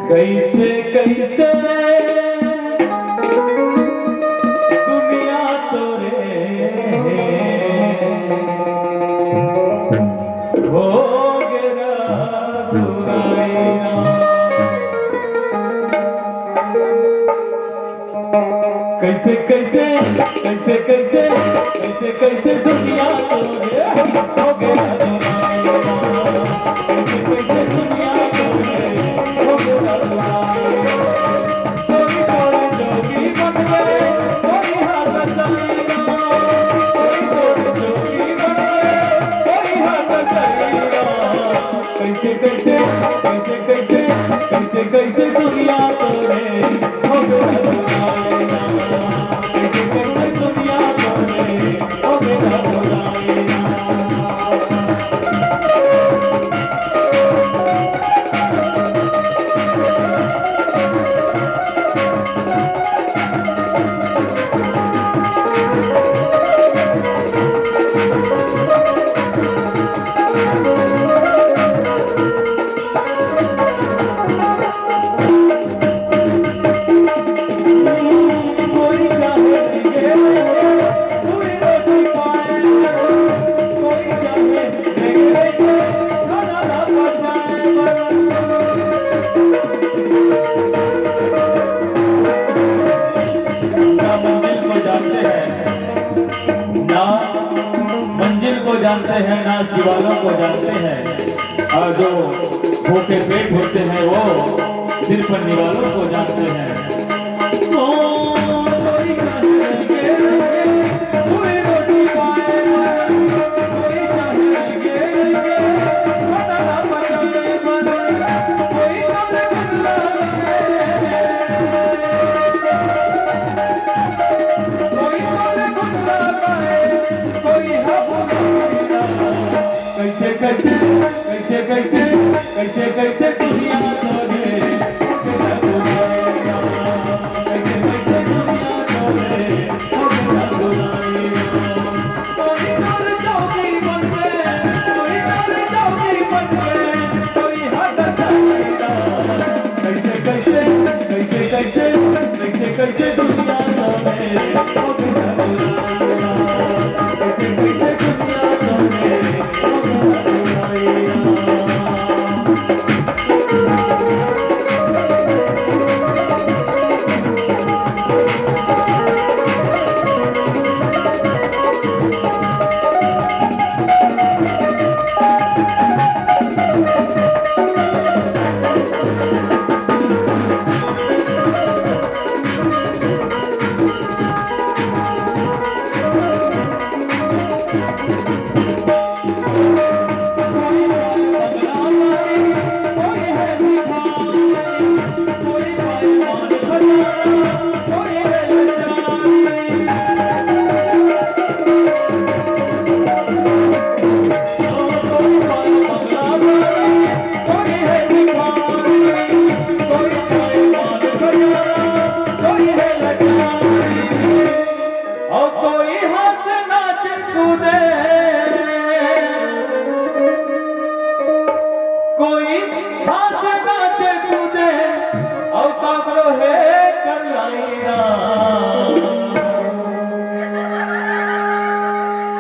कैसे कैसे दुनिया तोरे हो गिरा कैसे कैसे कैसे कैसे कैसे कैसे दुनिया तोरे हो गिरा कैसे दुनिया तोरे हो गिरा कोई तोड़ जोगी बन गए कोई हाथ चलीना कोई तोड़ जोगी बन गए कोई हाथ चलीना कैसे कैसे कैसे कैसे कैसे कैसे दुनिया तोरे हो गिरा कैसे कैसे दुनिया तोरे हो गिरा जानते हैं ना दीवालों को जानते हैं और जो भूखे पेट होते हैं वो सिर पर निवालों को जानते हैं। कैसे कैसे कैसे कैसे कैसे कैसे दुनिया तोरे कैसे कैसे दुनिया तोरे कोई तोड़ जोगी बन गए कोई तोड़ जोगी बन गए कोई हाथ चलीना कैसे कैसे कैसे कैसे कैसे कैसे दुनिया तोरे कैसे कैसे दुनिया तोरे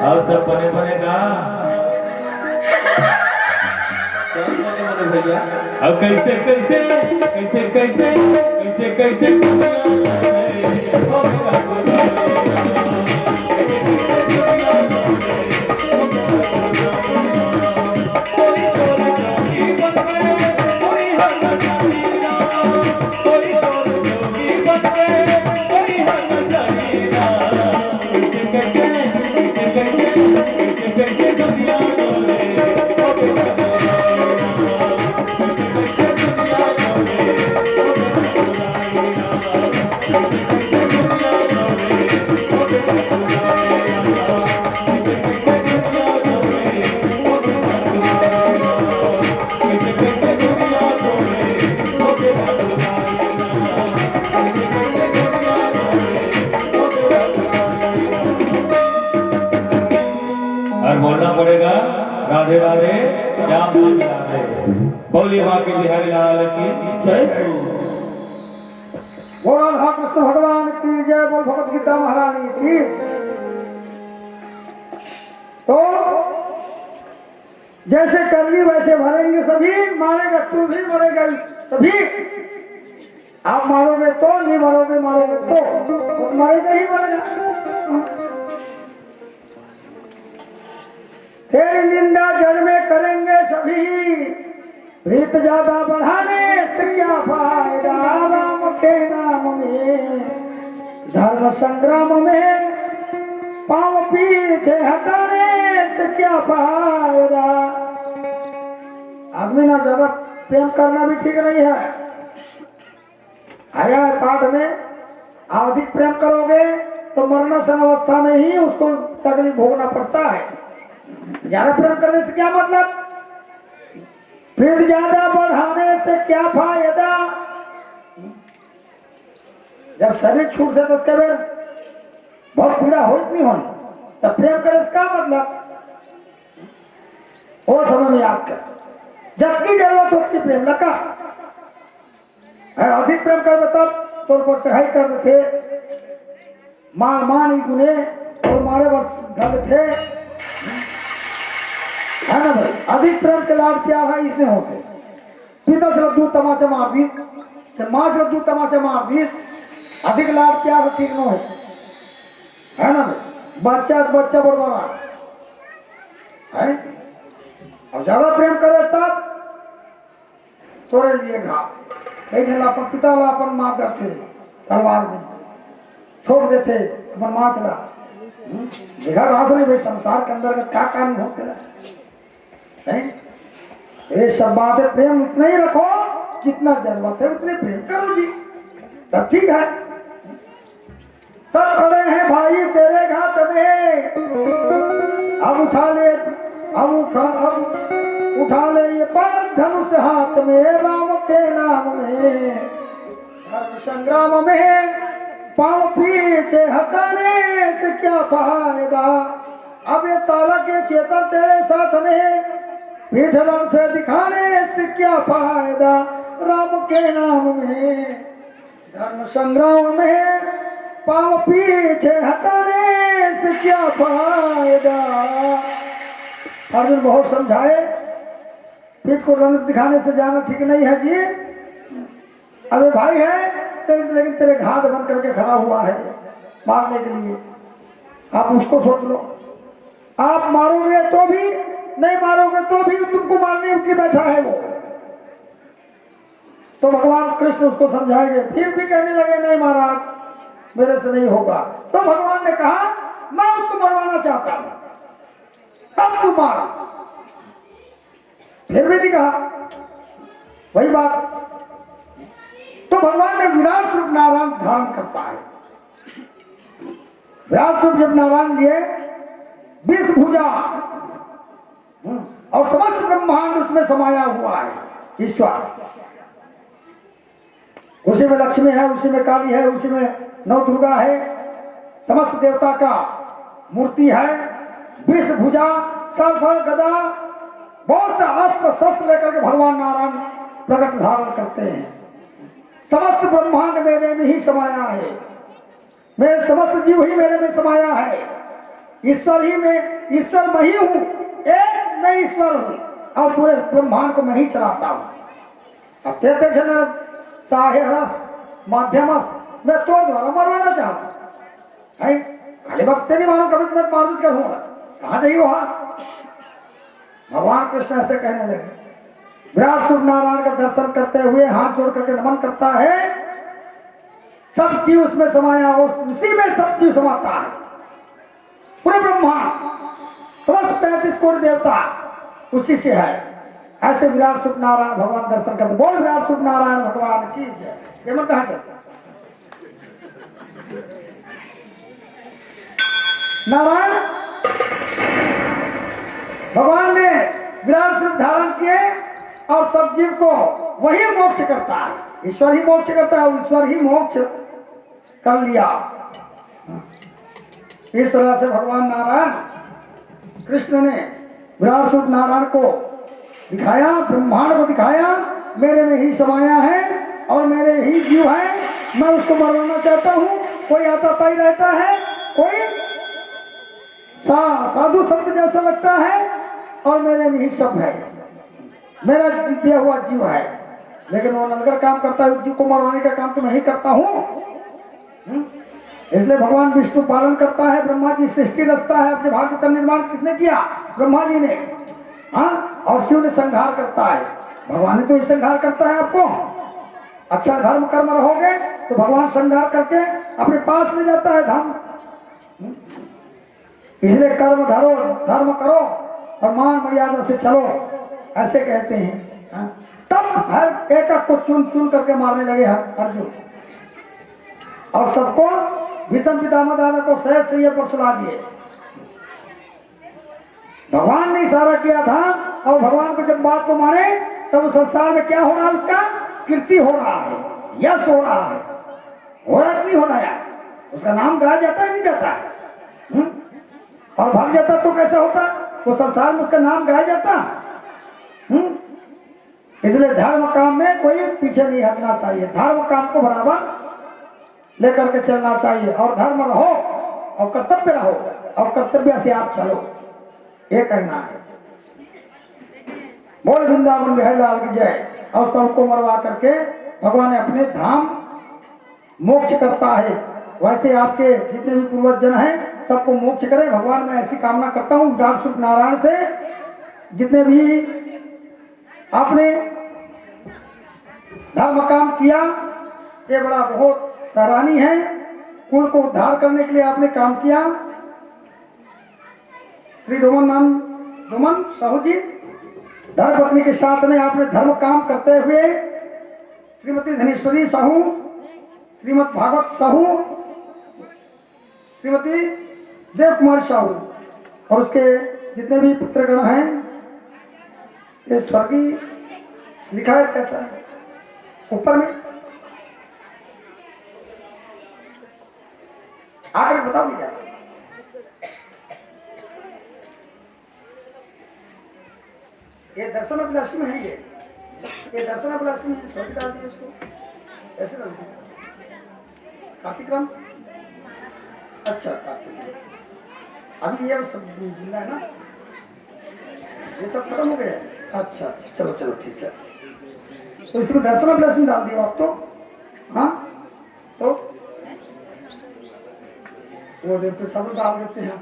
और सब बने बनेगा भैया। अब कैसे कैसे कैसे कैसे कैसे कैसे और बोलना पड़ेगा राधे राधे श्याम सुंदर राधे। बोलिए बाकी बिहारी लाल की जय। बोल राधा कृष्ण भगवान की जय। बोल भगवत गीता महारानी की। तो जैसे करनी वैसे भरेंगे सभी, मारेगा तू भी मरेगा सभी। आप मारोगे तो नहीं, मारोगे मारोगे तो मरेगा ही मरेगा। तेरी निंदा जड़ में करेंगे सभी, प्रीत ज्यादा बढ़ाने से क्या फायदा। राम के नाम में धर्म संग्राम में पांव पीछे हटाने से क्या फायदा। आदमी ना ज्यादा प्रेम करना भी ठीक नहीं है। आया है पाठ में, अधिक प्रेम करोगे तो मरणासन अवस्था में ही उसको तकलीफ भोगना पड़ता है। ज्यादा प्रेम करने से क्या मतलब, प्रेम ज्यादा बढ़ाने से क्या फायदा। जब शरीर छूट जाए तो कभी बहुत पीड़ा हो इतनी होनी, तब प्रेम करे इसका मतलब वो समय में याद कर, जितनी जरूरत हो उतनी प्रेम लगा। अधिक प्रेम कर तब तौर पर चढ़ाई कर देते, मान गुने और मारे वर्ष गल थे, है ना भाई। अधिक प्रेम के लाभ क्या है इसने होते, पिता से दूध तमाचा मार दी, माँ से दूध तमाचा मार दी। अधिक लाभ क्या है, ठीक न है ना भाई। बच्चा बरबाद है। अब ज्यादा प्रेम करे तब तोड़े लिए घाव अपन पिता ला अपन माँ करते तलवार में छोड़ देते अपन माँ चला। देखा रात नहीं भाई, संसार के अंदर क्या काम होते हैं। ये सब बातें प्रेम उतना ही रखो जितना जरूरत है उतने प्रेम करो जी, तब ठीक है। सब खड़े हैं भाई तेरे घाट में, अब उठा ले ये पान धनुष हाथ में। राम के नाम में धर्म संग्राम में पांव पीछे हटाने से क्या फायदा। अब ये ताला के चेतन तेरे साथ में, पीठ रंग से दिखाने से क्या फायदा। राम के नाम में धर्म संग्राम में पांव पीछे हटाने से क्या फायदा। अर्जुन बहुत समझाए, पीठ को रंग दिखाने से जाना ठीक नहीं है जी। अबे भाई है लेकिन तेरे घात बन करके खड़ा हुआ है मारने के लिए, आप उसको सोच लो। आप मारोगे तो भी, नहीं मारोगे तो भी तुमको मारने उसके बैठा है वो। तो भगवान कृष्ण उसको समझाएंगे, फिर भी कहने लगे नहीं महाराज मेरे से नहीं होगा। तो भगवान ने कहा मैं उसको मरवाना चाहता हूं, तब तू मार। फिर भी नहीं कहा, वही बात। तो भगवान ने विराट रूप नारायण धारण करता है। विराट रूप जब नारायण लिए 20 भुजा और समस्त ब्रह्मांड उसमें समाया हुआ है ईश्वर। उसी में लक्ष्मी है, उसी में काली है, उसी में नव दुर्गा है, समस्त देवता का मूर्ति है। 20 भुजा, सर्प, गदा, बहुत से अस्त्र शस्त्र लेकर के भगवान नारायण प्रकट धारण करते हैं। समस्त ब्रह्मांड मेरे में ही समाया है, मेरे समस्त जीव ही मेरे में समाया है। ईश्वर ही में, ईश्वर मैं ही हूं, एक मैं ईश्वर हूं और पूरे ब्रह्मांड को मैं ही चलाता हूं। अब कहते जन साहे रस माध्यमस, मैं तो द्वारा मरवाना चाहता है। खाली वक्त नहीं मारू, कभी मैं मारूज करूंगा, कहां जाइए वहां। भगवान कृष्ण ऐसे कहने लगे। विराट रूप नारायण का दर्शन करते हुए हाथ जोड़ करके नमन करता है। सब जीव उसमें समाया और उसी में सब जीव समाता है। पूरे ब्रह्मांड समस्त 35 कोटि देवता उसी से है। ऐसे विराट रूप नारायण भगवान दर्शन करते। बोल विराट रूप नारायण भगवान की जय। ये मन कहां चलता नारायण भगवान ने विराट रूप धारण किए और सब जीव को वही मोक्ष करता है। ईश्वर ही मोक्ष करता है और ईश्वर ही मोक्ष कर लिया। इस तरह से भगवान नारायण कृष्ण ने विराट स्वरूप नारायण को दिखाया, ब्रह्मांड को दिखाया, मेरे में ही समाया है और मेरे ही जीव है, मैं उसको मरवाना चाहता हूँ। कोई आता ही रहता है, कोई साधु शब्द जैसा लगता है और मेरे में ही सब है, मेरा दिया हुआ जीव है, लेकिन वो नलगर काम करता है, जीव को मरवाने का काम तो मैं ही करता हूँ। इसलिए भगवान विष्णु पालन करता है, ब्रह्मा जी सृष्टि रचता है, अपने भाग्य का निर्माण किसने किया? ब्रह्मा जी ने। हाँ, और शिव ने संहार करता है, भगवान ने तो ये संहार करता है। आपको अच्छा धर्म कर्म रहोगे तो भगवान संहार करके अपने पास ले जाता है धाम। इसलिए कर्म धरो, धर्म करो और मान मर्यादा से चलो, ऐसे कहते हैं। हाँ? तब हर एक को चुन चुन करके मारने लगे अर्जुन, और सबको भीष्म पितामह दादा को सहज से ये पर सुला दिए। भगवान ने इशारा किया था, और भगवान को जब बात को माने तब उस संसार में क्या हो रहा है? उसका कीर्ति हो रहा है, यश हो रहा है, हो रहा नहीं हो रहा है, उसका नाम गाया जाता है नहीं जाता है। और भाग जाता तो कैसा होता? वो संसार में उसका नाम गाया जाता। इसलिए धर्म काम में कोई पीछे नहीं हटना चाहिए, धर्म काम को बराबर लेकर के चलना चाहिए, और धर्म रहो और कर्तव्य रहो और कर्तव्य से आप चलो, ये कहना है। बोल वृंदावन बिहारी लाल की जय। और सबको मरवा करके भगवान ने अपने धाम मोक्ष करता है। वैसे आपके जितने भी पूर्वज जन हैं सबको मोक्ष करे भगवान, मैं ऐसी कामना करता हूँ विराट स्वरूप नारायण से। जितने भी आपने धर्म काम किया ये बड़ा बहुत सराहनीय है, कुल को उद्धार करने के लिए आपने काम किया। श्री डोमन साहू जी धर्मपत्नी के साथ में आपने धर्म काम करते हुए श्रीमती धनेश्वरी साहू, श्रीमद भागवत साहू, श्रीमती देव कुमार साहू और उसके जितने भी पुत्रगण हैं, ये स्वर्गीय लिखा है कैसा है ऊपर में आकर बताओ क्या ये दर्शन अभिलाषी में है, ये दर्शन अभिलाषी में स्वर्ग डाल दिए उसको ऐसे डाल दिए। कार्तिक राम, अच्छा कार्तिक अभी ये सब जिला है ना, ये सब खत्म हो गया। अच्छा अच्छा चलो चलो ठीक है, तो इसमें दर्शन अभिलाषी डाल दिया आप तो। हाँ तो वो देव पे सब डाल देते हैं,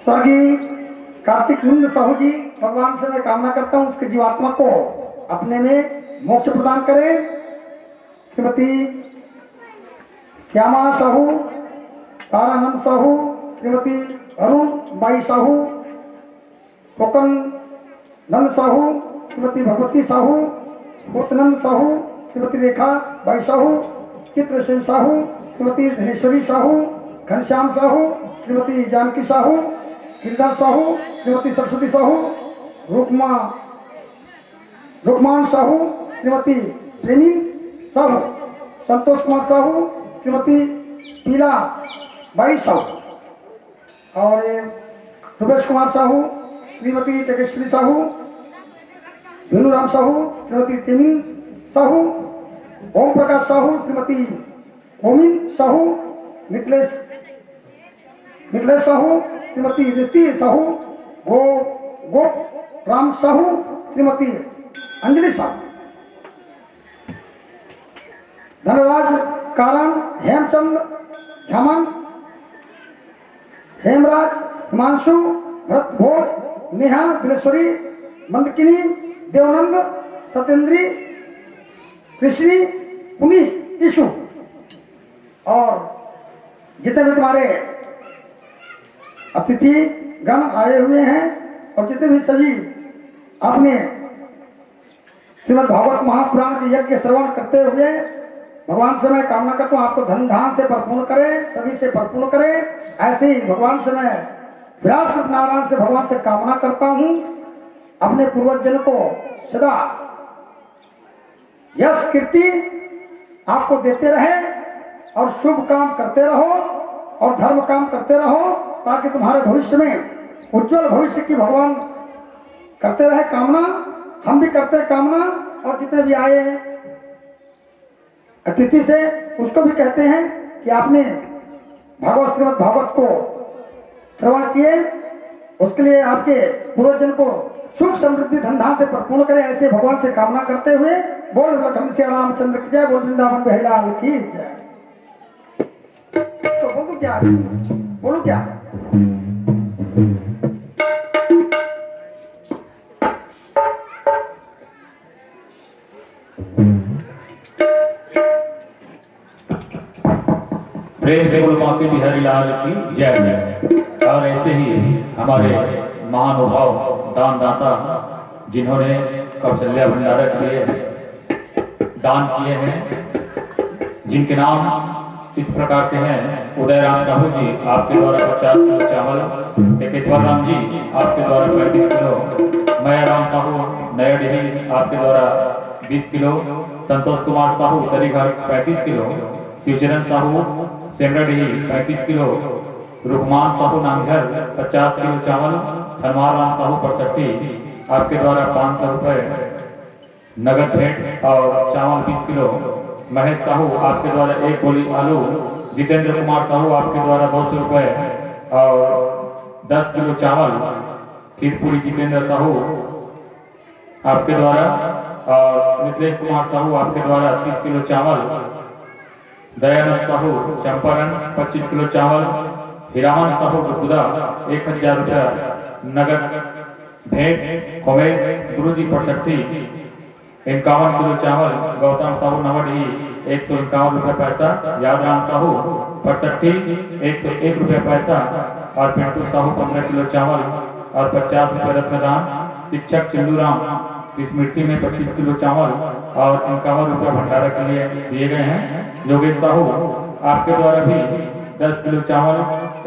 स्वर्गीय कार्तिक नंद साहू जी, भगवान से मैं कामना करता हूँ उसके जीवात्मा को अपने में मोक्ष प्रदान करे। श्रीमती श्यामा साहू, तारानंद साहू, श्रीमती अरुण बाई साहू, कोकन नंद साहू, श्रीमती भगवती साहू, भूतनंद साहू, श्रीमती रेखा बाई साहू, चित्रसेन साहू, श्रीमती धनेश्वरी साहू, घनश्याम साहू, श्रीमती जानकी साहू, गिरधर साहू, श्रीमती सरस्वती साहू, रुकमान साहू, श्रीमती प्रेमी साहू, संतोष कुमार साहू, श्रीमती पीला बाई साहू और रुपेश कुमार साहू, श्रीमती जगेश्वरी साहू, भेनुराम साहू, श्रीमती तेमी साहू, ओम प्रकाश साहू, श्रीमती ओमिन साहू, मिथिलेश साहू, श्रीमती रीति साहू, गो राम साहू, श्रीमती अंजलि साहू, धनराज कारण, हेमचंद झमन, हेमराज, हिमांशु, भरत भोज, नेहा बिलेश्वरी, मंदकिनी, देवनंद, सत्येंद्री, कृष्णी, पुनी, ईशु और जितने भी तुम्हारे अतिथि गण आए हुए हैं और जितने भी सभी अपने श्रीमद् भागवत महापुराण के यज्ञ श्रवण करते हुए भगवान से मैं कामना करता हूँ आपको धन धान से भरपूर करे, सभी से भरपूर करे। ऐसे ही भगवान से मैं विराट स्वरूप नारायण से भगवान से कामना करता हूँ अपने पूर्वज जन को सदा यश कीर्ति आपको देते रहे और शुभ काम करते रहो। और धर्म काम करते रहो, ताकि तुम्हारे भविष्य में उज्जवल भविष्य की भगवान करते रहे कामना। हम भी करते हैं कामना, और जितने भी आए हैं अतिथि से उसको भी कहते हैं कि आपने भगवत श्रीमद् भागवत को श्रवण किए, उसके लिए आपके पूर्वजन को सुख समृद्धि धंधा से परिपूर्ण करे, ऐसे भगवान से कामना करते हुए बोल घनश्याम रामचंद्र की जय, बोल वृंदावन बिहारी की जय। तो बोलूं क्या, बोलूं क्या? प्रेम से बोल माते बिहारी लाल की जय। और ऐसे ही हमारे महानुभाव दानदाता जिन्होंने कौशल्या भंडारक के लिए दान किए हैं, जिनके नाम इस प्रकार से हैं: उदयराम साहू जी आपके द्वारा 50 किलो चावल, टेकेश्वर राम जी आपके द्वारा 35 किलो, मयाराम साहू नयाडीही आपके द्वारा 20 kilo, Santosh Kumar Sahu Tarighat 35 kilo, Shivcharan Sahu Semradihi 35 kilo, Rukman Sahu Nangjhar 50 kilo चावल, हनुमान राम साहू परसठी आपके द्वारा 500 रुपए नगद भेंट और चावल 20 किलो, महेश साहू आपके द्वारा 1 बोली आलू, जितेंद्र कुमार साहू आपके द्वारा 200 रुपए और 10 किलो चावल, खीरपुरी जितेंद्र साहू आपके द्वारा, और मिथिलेश कुमार साहू आपके द्वारा 30 किलो चावल, दयानंद साहू चंपारण 25 किलो चावल, हिरामन साहू गुदा 1000 रुपया नगद भेंट, कोमेश गुरुजी परसठी 51 किलो चावल, गौतम साहू नवडी 151 रुपया पैसा, यादराम साहू परसठी 101 रुपया पैसा, और पिंटू साहू 15 किलो चावल और 50 रुपये रत्नदान, शिक्षक चंदूराम स्मृति में 25 किलो चावल और 51 रुपया भंडारा के लिए दिए गए हैं। योगेश साहू आपके द्वारा भी 10 किलो चावल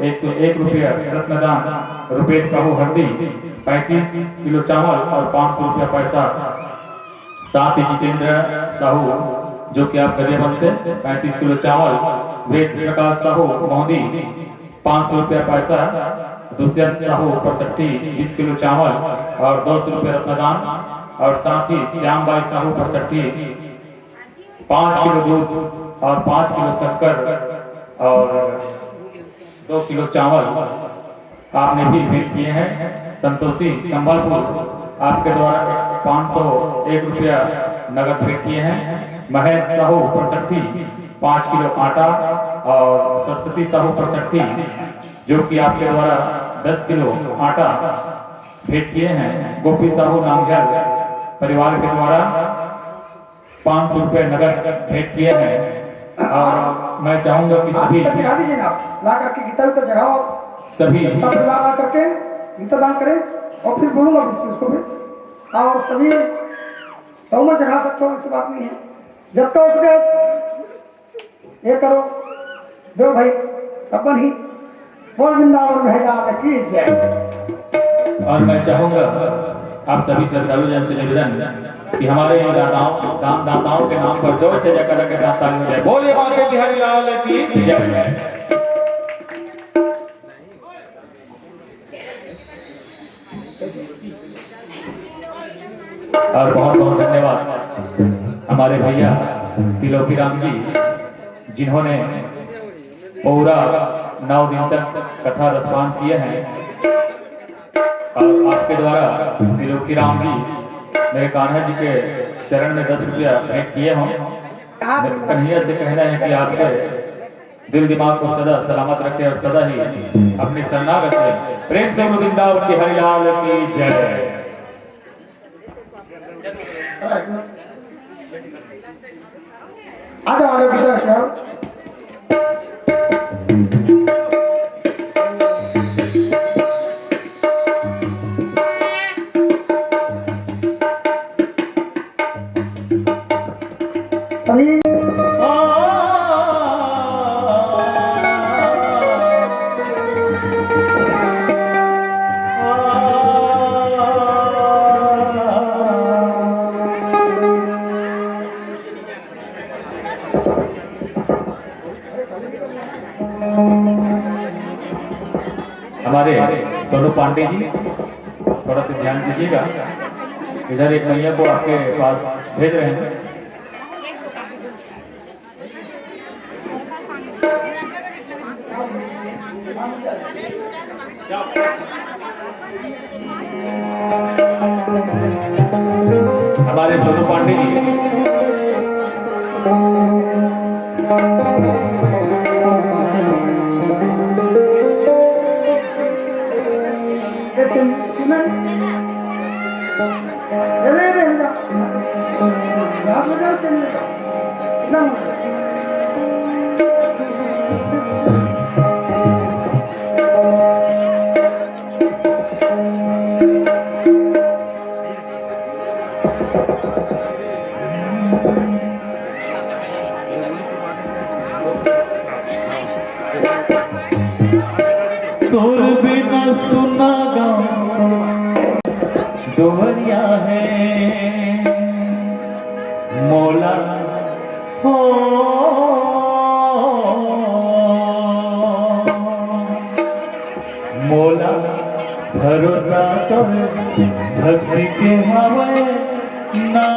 101 रुपया रत्नदान, रुपेश साहू हंडी 35 किलो चावल और 500 रुपया पैसा, साथ ही जितेंद्र साहू जो कि आप गरियाबंद से 35 किलो चावल, वेद प्रकाश साहू मोदी 500 रुपया पैसा, दुष्यंत साहू परसठी 20 किलो चावल और 200 रुपये रत्नदान, और साथ ही श्याम बाई साहू परसठी 5 किलो दूध और 5 किलो शक्कर और 2 किलो चावल आपने भी भेंट किए हैं। संतोषी संबलपुर आपके द्वारा 501 रुपया नगद भेंट किए हैं। महेश साहू परसठी 5 किलो आटा, और सरस्वती साहू परसठी जो कि आपके द्वारा 10 किलो आटा भेंट किए हैं। गोपी साहू नामझर परिवार के द्वारा 500 रुपये नगद भेंट किए हैं। और मैं चाहूंगा कि सभी जगा दीजिए ना, ला करके गीता भी तो जगाओ, सभी सब ला करके गीता दान करें, और फिर बोलूंगा उसको भी, और सभी मैं जगा सकता हूँ, ऐसी बात नहीं है। जब तक उसके ये करो दो भाई अपन ही बोल वृंदावन बिहारी की जय। और मैं चाहूंगा आप सभी श्रद्धालु जन से निवेदन कि हमारे दानदाताओं के नाम पर जोर से जयकार के साथ ताली बजाएं। बोलिए बांके बिहारी लाल की जय। और बहुत बहुत धन्यवाद हमारे भैया तिलोकी राम जी, जिन्होंने पूरा 9 दिन तक कथा रसपान किए हैं। और आपके द्वारा तिलोकी राम जी मेरे कान्हा जी के चरण में 10 रुपया भेंट किए हों। कन्हैया से कहना है कि आपके दिल दिमाग को सदा सलामत रखे और सदा ही अपनी शरणागत रहे। प्रेम से वृंदावन की हरिलाल की जय। आ जाओ भीतर से सभी हमारे सोनू पांडे जी थोड़ा सा ध्यान दीजिएगा। इधर एक मैया को आपके पास भेज रहे हैं। हमारे सोनू पांडे जी तोर बिना सुना गाँव डोरिया है मौला हो मौला भरोसा कर भक्ति के हवे ना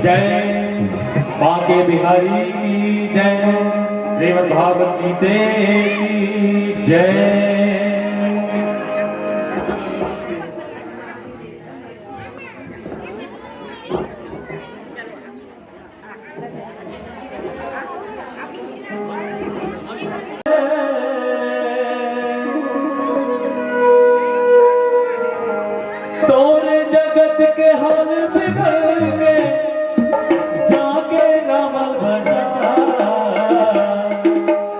जय, बांके बिहारी की जय, श्रीमद् भागवत गीते की जय। तोरे जगत के हाल बिगड़ के जाके रावण बना,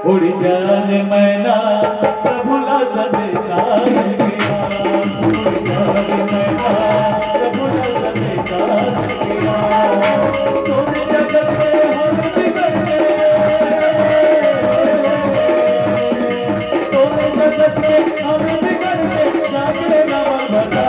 उड़ जान मैना प्रभुला संदेश गया, उड़ जान मैना प्रभुला संदेश गया। तोरे जगत के हाल बिगड़ के, तोरे जगत के हाल बिगड़ के जाके रावण बना,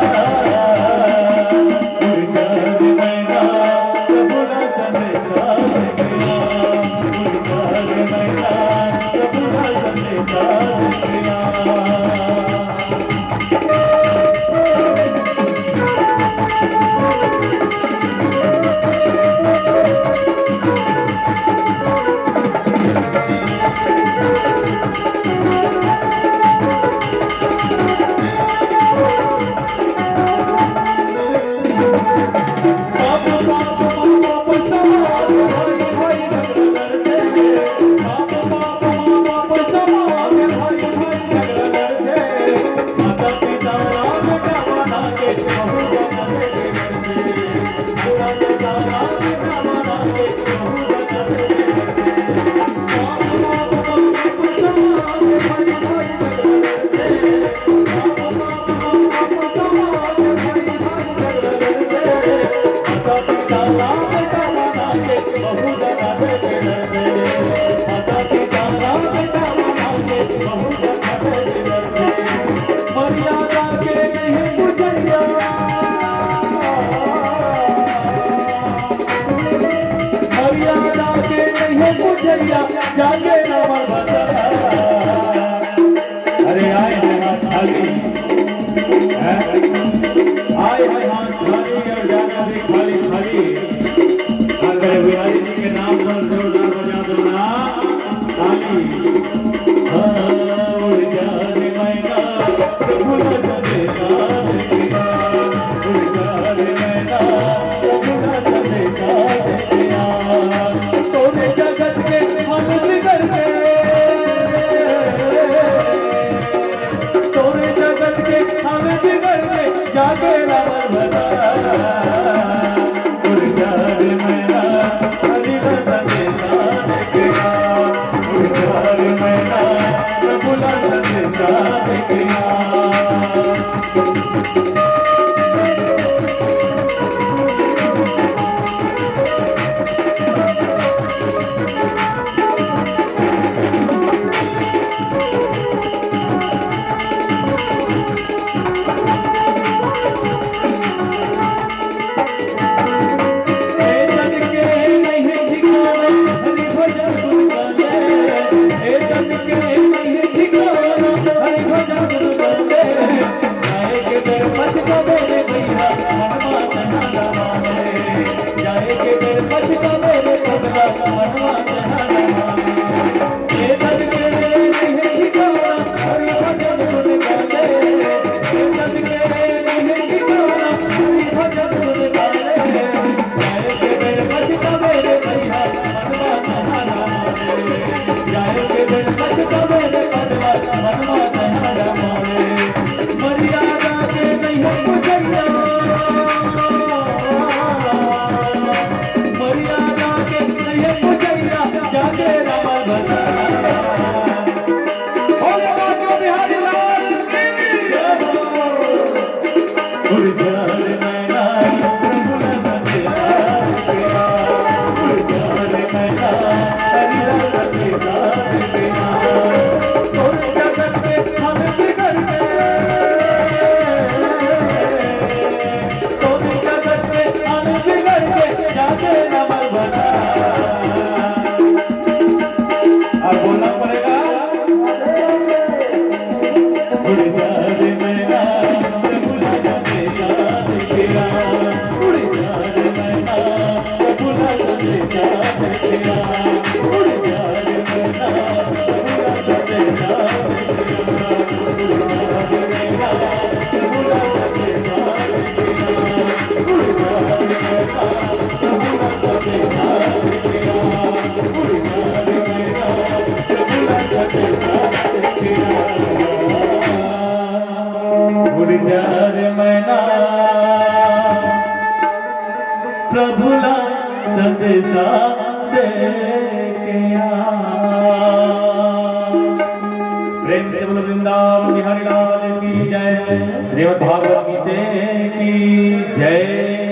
जागे रावण बना। अरे आए हैं हाथ खाली, आए हैं हाथ खाली और जाना भी खाली खाली। अगर बिहारी जी के नाम पर जोरदार बजा दो ना ताली। उड़ जाने मैना प्रभुला संदेश गया, उड़ जाने मैना प्रभुला संदेश गया। तोरे जगत के हाल बिगड़ के, तोरे जगत के हाल बिगड़ के जागे रावण बना, उड़ जाने मैना प्रभुला संदेश गया, उड़ जाने मैना प्रभुला संदेश गया। प्रभुला संदेशा देखिया उड़ जा रे मैना प्रभुला संदेशा देखिया उड़ जा रे मैना प्रभुला संदेशा देखिया उड़ जा रे मैना प्रभुला संदेशा देखिया उड़ जा रे मैना प्रभुला संदेशा देखिया उड़ जा रे मैना प्रभुला संदेशा देखिया। प्रेम से बोलो वृंदावन बिहारी लाल की जय। श्रीमद् भागवत गीता की जय।